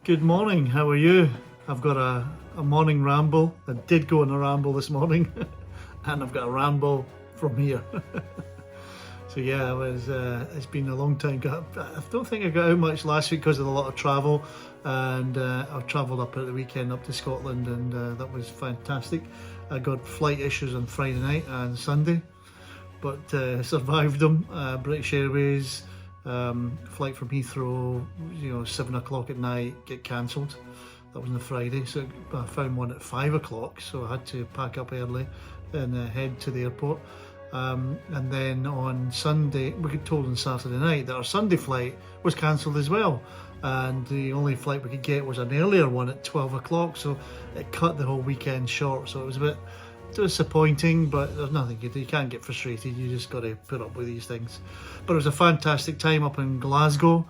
Good morning, how are you? I've got a morning ramble. I did go on a ramble this morning and I've got a ramble from here. So yeah, it's been a long time. I don't think I got out much last week because of a lot of travel, and I travelled up at the weekend up to Scotland, and that was fantastic. I got flight issues on Friday night and Sunday, but survived them. British Airways flight from Heathrow, 7 o'clock at night, get cancelled. That was on the Friday, so I found one at 5 o'clock, so I had to pack up early and head to the airport. And then on Sunday, we got told on Saturday night that our Sunday flight was cancelled as well, and the only flight we could get was an earlier one at 12 o'clock, so it cut the whole weekend short. So it was a bit disappointing, but there's nothing you do. You can't get frustrated, you just got to put up with these things. But it was a fantastic time up in Glasgow,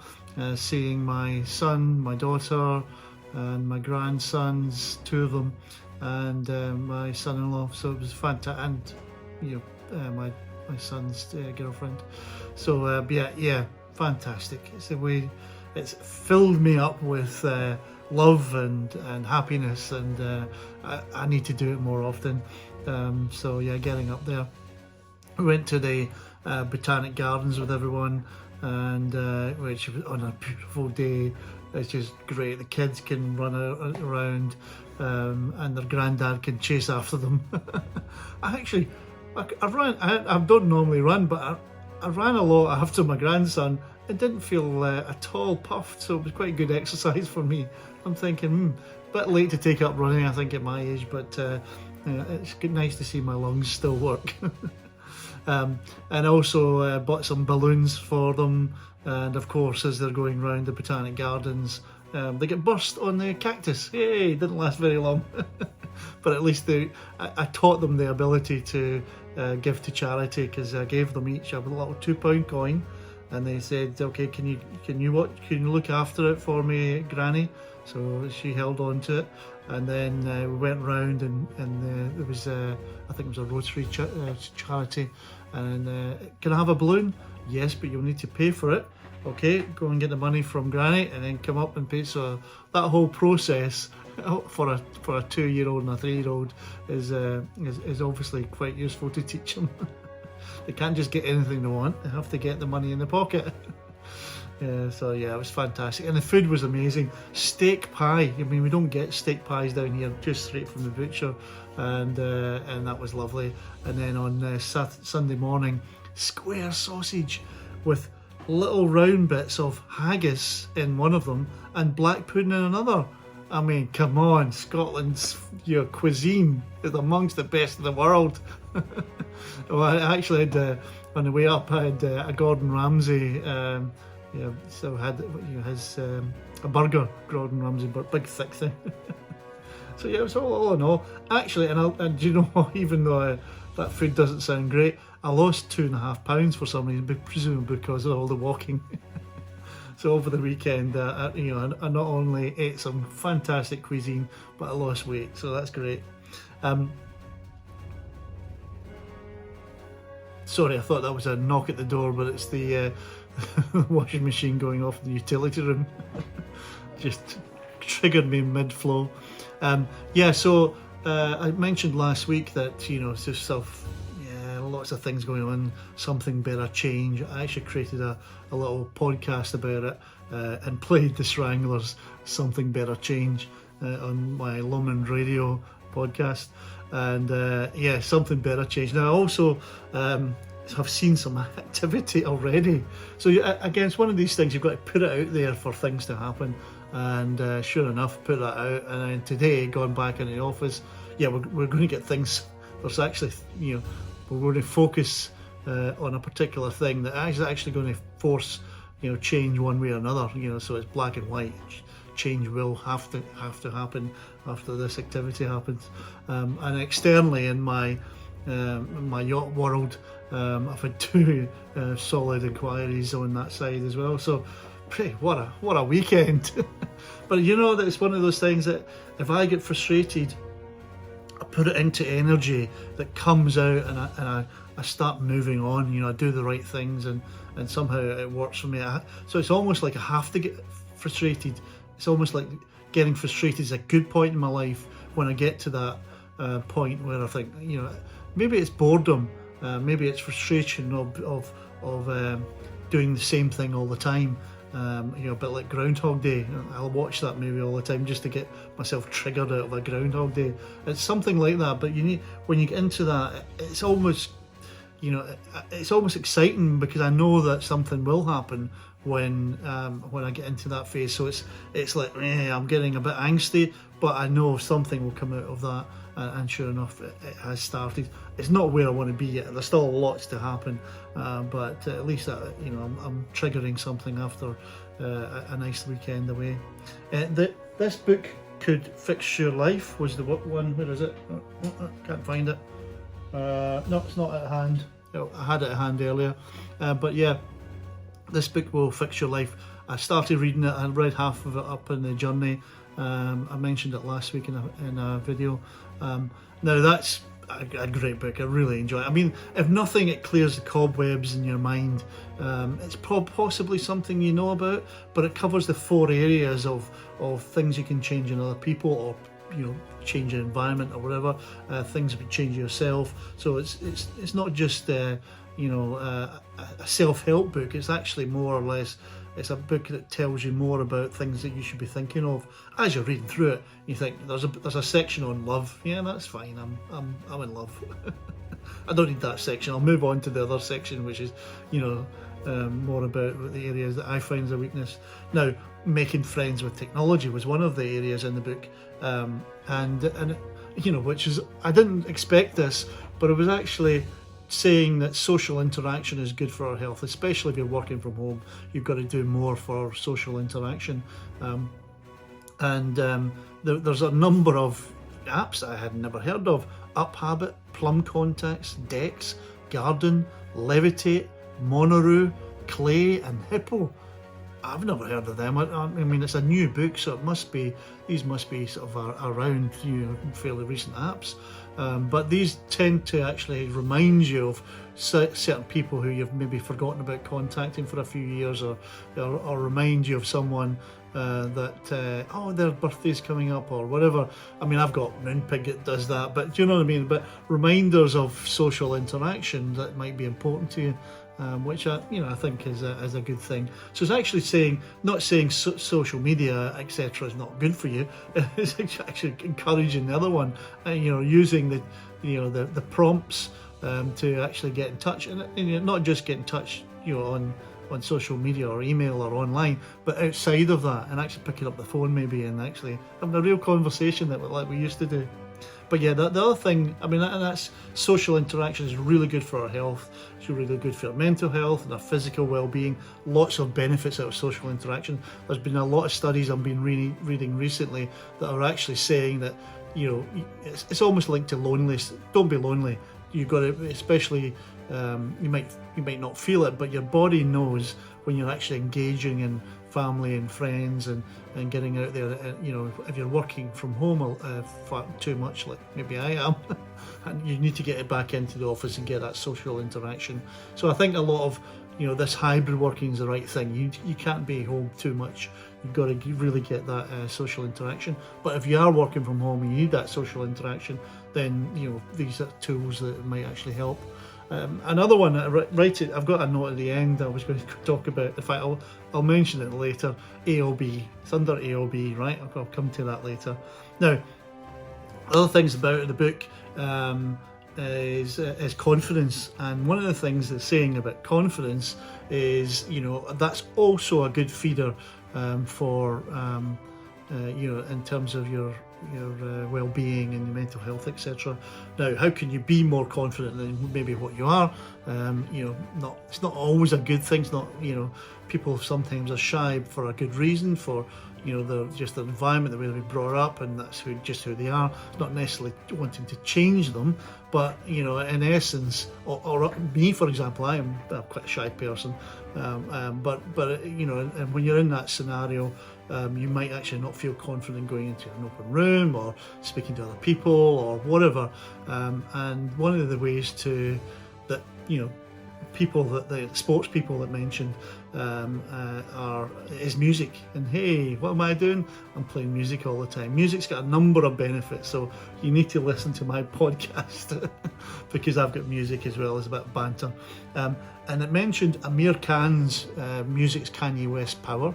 seeing my son, my daughter and my grandsons, 2 of them, and my son-in-law. So it was fantastic, and my son's girlfriend. So yeah, fantastic. It's filled me up with love and happiness, and I need to do it more often. So yeah, getting up there. We went to the Botanic Gardens with everyone, and which was on a beautiful day. It's just great. The kids can run around, and their granddad can chase after them. I don't normally run, but I ran a lot after my grandson. It didn't feel at all puffed, so it was quite good exercise for me. I'm thinking, a bit late to take up running, I think, at my age, but it's nice to see my lungs still work. And also bought some balloons for them, and of course, as they're going around the Botanic Gardens, they get burst on the cactus. Yay, didn't last very long. But at least I taught them the ability to give to charity, because I gave them each a little £2 coin, and they said, "Okay, can you look after it for me, Granny?" So she held on to it, and then we went round, and there was I think it was a Rotary charity, and can I have a balloon? Yes, but you'll need to pay for it. Okay, go and get the money from Granny, and then come up and pay. So that whole process for a 2-year-old and a 3-year-old is obviously quite useful to teach them. They can't just get anything they want; they have to get the money in the pocket. So yeah, it was fantastic, and the food was amazing. Steak pie. I mean, we don't get steak pies down here, just straight from the butcher, and that was lovely. And then on Sunday morning, square sausage with little round bits of haggis in one of them and black pudding in another. I mean, come on, Scotland's cuisine is amongst the best in the world. Well, I actually had on the way up, I had a Gordon Ramsay. So I had his a burger, Gordon Ramsay, but big thick thing. So yeah, it was all in all. Actually, and you know what? Even though that food doesn't sound great, I lost 2.5 pounds for some reason, presumably because of all the walking. So over the weekend, I not only ate some fantastic cuisine, but I lost weight. So that's great. Sorry, I thought that was a knock at the door, but it's the washing machine going off in the utility room. Just triggered me mid-flow. So I mentioned last week that it's just lots of things going on, something better change. I actually created a little podcast about it, and played the Stranglers' Something Better Change on my Lomond Radio podcast, and something better change. Now I also have seen some activity already, so again, it's one of these things, you've got to put it out there for things to happen, and sure enough, put that out. And then today, going back in the office, we're going to get things. There's actually, we're going to focus on a particular thing that is actually going to force change one way or another. So it's black and white. Change will have to happen after this activity happens. And externally in my yacht world, I've had 2 solid inquiries on that side as well. So what a weekend. But that it's one of those things that if I get frustrated, I put it into energy that comes out, and I start moving on. I do the right things, and somehow it works for me. So it's almost like I have to get frustrated it's almost like getting frustrated is a good point in my life when I get to that point where I think, maybe it's boredom, maybe it's frustration of doing the same thing all the time. A bit like Groundhog Day. I'll watch that movie all the time just to get myself triggered out of a Groundhog Day. It's something like that, but when you get into that, it's almost exciting because I know that something will happen when I get into that phase. So it's like I'm getting a bit angsty, but I know something will come out of that, and sure enough, it has started. It's not where I want to be yet. There's still lots to happen, but at least I'm triggering something after a nice weekend away. This book could fix your life was the one. Where is it? Can't find it. No, it's not at hand. I had it at hand earlier, but yeah, this book will fix your life. I started reading it. I read half of it up in the journey. I mentioned it last week in a video. Now that's a great book. I really enjoy it. I mean, if nothing, it clears the cobwebs in your mind. It's possibly something you know about, but it covers the 4 areas of things you can change in other people, or change your environment or whatever, things that change yourself. So it's not just a self-help book. It's actually more or less, it's a book that tells you more about things that you should be thinking of as you're reading through it. You think there's a section on love. Yeah, that's fine. I'm in love. I don't need that section. I'll move on to the other section, which is more about the areas that I find as a weakness. Now, making friends with technology was one of the areas in the book, and which is, I didn't expect this, but it was actually saying that social interaction is good for our health, especially if you're working from home. You've got to do more for social interaction, there's a number of apps that I had never heard of: Up Habit, Plum Contacts, Dex, Garden, Levitate, Monoroo, Clay, and Hippo. I've never heard of them. I mean, it's a new book, so these must be sort of around fairly recent apps. But these tend to actually remind you of certain people who you've maybe forgotten about contacting for a few years, or remind you of someone that their birthday's coming up or whatever. I mean, I've got Moonpig that does that, but do you know what I mean? But reminders of social interaction that might be important to you. Which I think is a good thing. So it's actually not saying social media etc. is not good for you. It's actually encouraging the other one. Using the prompts to actually get in touch, and not just get in touch on social media or email or online, but outside of that, and actually picking up the phone maybe and actually having a real conversation like we used to do. But yeah, the other thing, I mean, and that's social interaction is really good for our health. It's really good for our mental health and our physical well-being. Lots of benefits out of social interaction. There's been a lot of studies I've been reading recently that are actually saying that, it's almost linked to loneliness. Don't be lonely. You've got to, especially, you might not feel it, but your body knows when you're actually engaging in family and friends and getting out there. If you're working from home far too much, like maybe I am, and you need to get it back into the office and get that social interaction. So I think a lot of this hybrid working is the right thing. You can't be home too much. You've got to really get that social interaction. But if you are working from home and you need that social interaction, then these are tools that might actually help. Another one, I've got a note at the end I was going to talk about. In fact, I'll mention it later. AOB, it's under AOB, right? I'll come to that later. Now, other things about the book is confidence, and one of the things that's saying about confidence is that's also a good feeder for in terms of your well-being and your mental health, etc. Now, how can you be more confident than maybe what you are? It's not always a good thing. It's not, people sometimes are shy for a good reason, for just the environment, the way they're brought up, and that's just who they are. It's not necessarily wanting to change them, but in essence, or me, for example, I'm quite a shy person, but and when you're in that scenario, you might actually not feel confident going into an open room or speaking to other people or whatever. And one of the ways people that the sports people that mentioned is music. And hey, what am I doing? I'm playing music all the time. Music's got a number of benefits, so you need to listen to my podcast because I've got music as well as a bit of banter. And it mentioned Amir Khan's music's Kanye West power.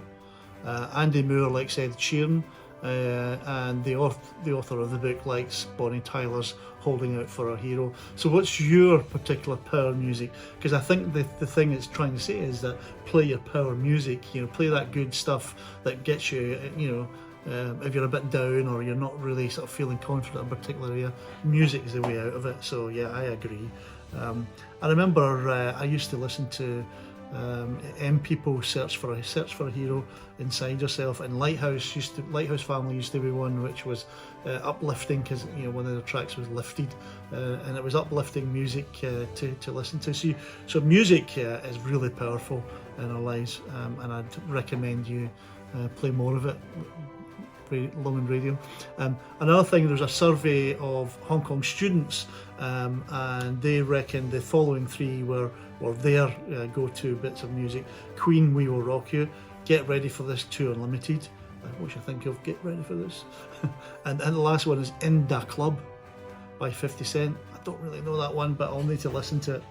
Andy Moore likes Ed Sheeran, and the author of the book likes Bonnie Tyler's Holding Out for a Hero. So what's your particular power music? Because I think the thing it's trying to say is that play your power music, play that good stuff that gets you, if you're a bit down or you're not really sort of feeling confident in a particular area, music is the way out of it. So yeah, I agree. I remember I used to listen to people search for a hero inside yourself, and Lighthouse Family used to be one which was uplifting, because one of the tracks was lifted, and it was uplifting music to listen to. So music is really powerful in our lives, and I'd recommend you play more of it. London Radio. Another thing, there's a survey of Hong Kong students, and they reckon the following three were their go-to bits of music: Queen, We Will Rock You, Get Ready for This, 2 Unlimited, what you think of Get Ready for This, and the last one is In Da Club by 50 Cent. I don't really know that one, but I'll need to listen to it.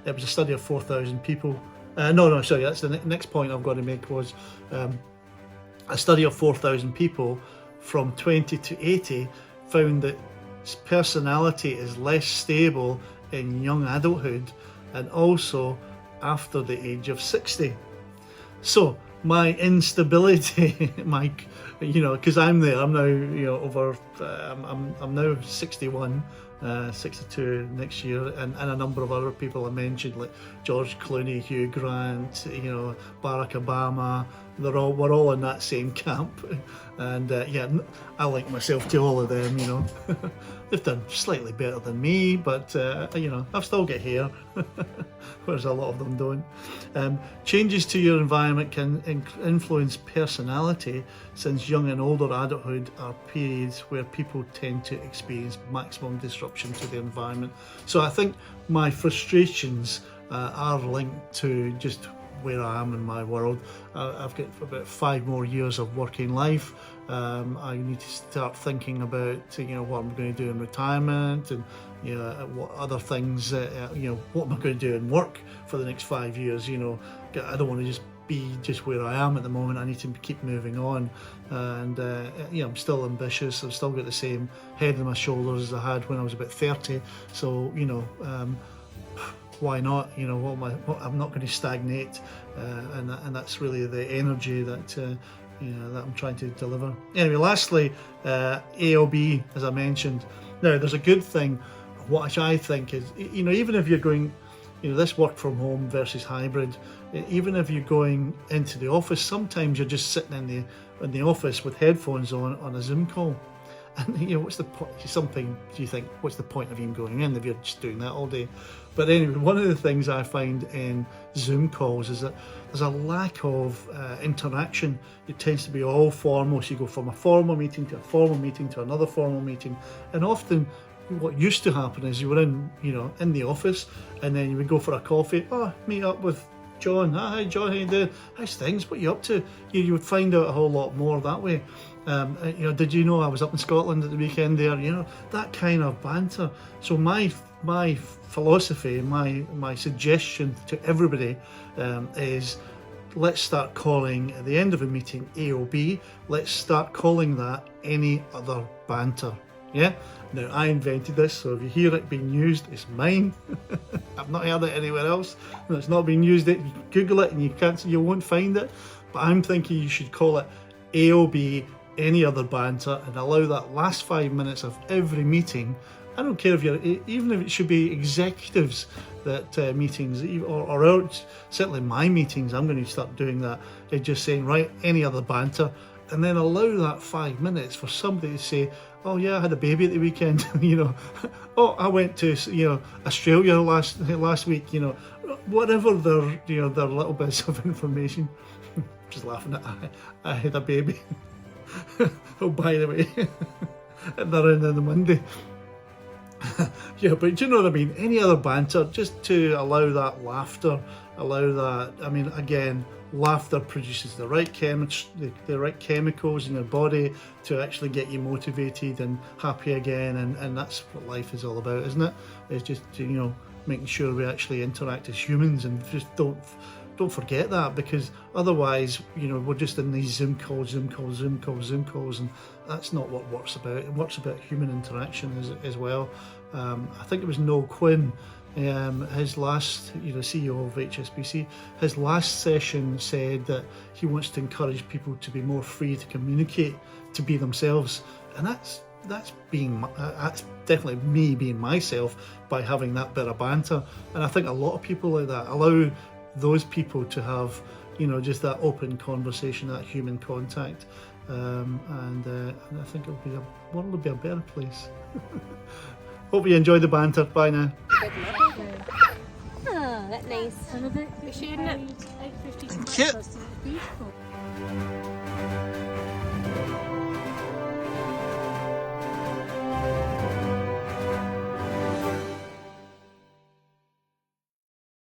It was a study of 4,000 people. Sorry, that's the next point I've got to make was a study of 4,000 people from 20 to 80 found that personality is less stable in young adulthood and also after the age of 60. So my instability, because I'm there, I'm now, I'm now 61, 62 next year, and a number of other people I mentioned, like George Clooney, Hugh Grant, Barack Obama. We're all in that same camp, and I link myself to all of them. They've done slightly better than me, but I've still got hair, whereas a lot of them don't. Changes to your environment can influence personality, since young and older adulthood are periods where people tend to experience maximum disruption to the environment. So I think my frustrations are linked to just where I am in my world. I've got about 5 more years of working life. I need to start thinking about what I'm going to do in retirement, and what other things, what am I going to do in work for the next 5 years. I don't want to just be just where I am at the moment. I need to keep moving on, and I'm still ambitious. I've still got the same head on my shoulders as I had when I was about 30. So why not? I'm not going to stagnate, and that's really the energy that that I'm trying to deliver. Anyway, lastly, AOB, as I mentioned. Now, there's a good thing, which I think is, even if you're going, this work from home versus hybrid, even if you're going into the office, sometimes you're just sitting in the office with headphones on a Zoom call. And what's the point? Do you think, what's the point of even going in if you're just doing that all day? But anyway, one of the things I find in Zoom calls is that there's a lack of interaction. It tends to be all formal. So you go from a formal meeting to a formal meeting to another formal meeting, and often what used to happen is you were in the office, and then you would go for a coffee. Meet up with John. Hi John, how you doing? How's things? What are you up to? You would find out a whole lot more that way. Did you know I was up in Scotland at the weekend there? That kind of banter. So my philosophy, my suggestion to everybody is, let's start calling at the end of a meeting AOB. Let's start calling that any other banter. Yeah. Now, I invented this, so if you hear it being used, it's mine. I've not heard it anywhere else. And it's not being used. You Google it and you won't find it. But I'm thinking you should call it AOB, any other banter, and allow that last 5 minutes of every meeting. I don't care even if it should be executives that meetings, or certainly my meetings, I'm going to start doing that. It's just saying, right, any other banter, and then allow that 5 minutes for somebody to say, oh yeah, I had a baby at the weekend. Oh, I went to Australia last week. Whatever their little bits of information. Just laughing at I had a baby. Oh, by the way, they're in on the Monday. Yeah, but do you know what I mean? Any other banter, just to allow that laughter, allow that. I mean, again, laughter produces the right the right chemicals in your body to actually get you motivated and happy again, and that's what life is all about, isn't it? It's just, you know, making sure we actually interact as humans, and just don't forget that, because otherwise, you know, we're just in these Zoom calls, and that's not what work's about. It works about human interaction as well. I think it was Noel Quinn, his last, you know, CEO of HSBC, his last session said that he wants to encourage people to be more free to communicate, to be themselves, and that's definitely me being myself by having that bit of banter. And I think a lot of people like that allow those people to have, you know, just that open conversation, that human contact, and I think the world will be a better place. Hope you enjoyed the banter. Bye now. Oh, that's nice. And a bit, We shouldn't. like 50 Thank you. Beautiful.